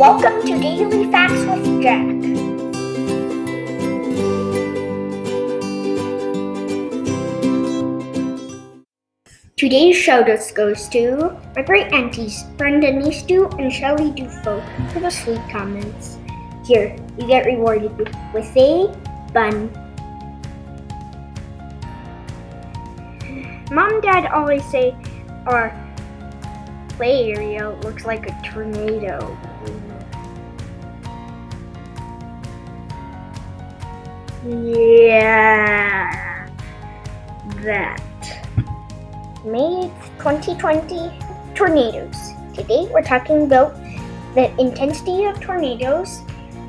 Welcome to Daily Facts with Jack. Today's shout-out goes to my great aunties, Brenda Nistu and Shelley Dufo, for the sweet comments. Here, you get rewarded with a bun. Mom and Dad always say our play area looks like a tornado. Yeah, that. May 2020 tornadoes. Today we're talking about the intensity of tornadoes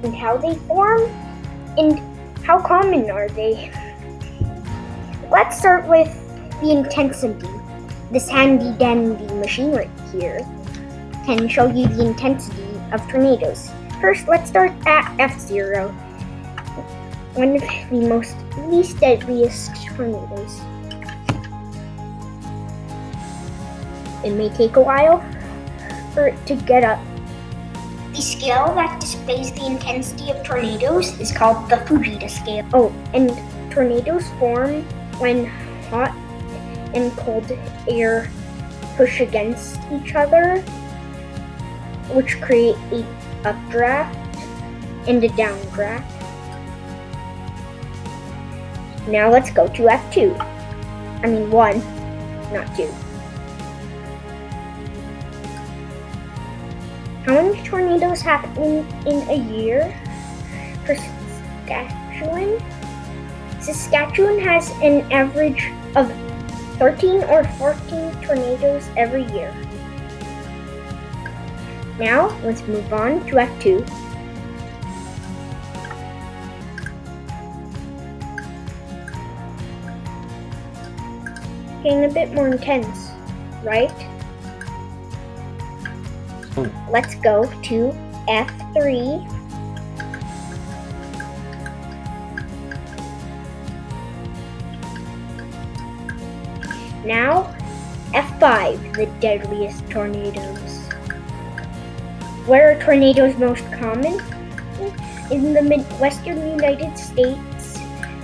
and how they form and how common are they. Let's start with the intensity. This handy dandy machine right here can show you the intensity of tornadoes. First, let's start at F0, one of the least deadliest tornadoes. It may take a while for it to get up. The scale that displays the intensity of tornadoes is called the Fujita scale. Oh, and tornadoes form when hot and cold air push against each other, which create a updraft and a downdraft. Now let's go to F2. I mean 1, not 2. How many tornadoes happen in a year? For Saskatchewan has an average of 13 or 14 tornadoes every year. Now, let's move on to F2. Getting a bit more intense, right? Let's go to F3. Now, F5, the deadliest tornadoes. Where are tornadoes most common? In the Midwestern United States,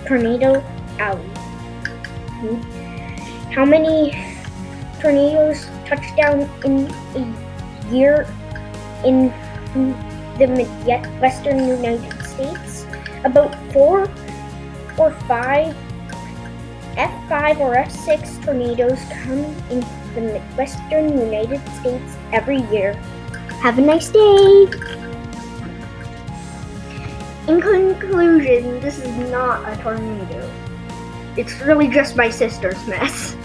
Tornado Alley. How many tornadoes touch down in a year in the Midwestern United States? About 4 or 5 F5 or F6 tornadoes come in the Midwestern United States every year. Have a nice day! In conclusion, this is not a tornado. It's really just my sister's mess.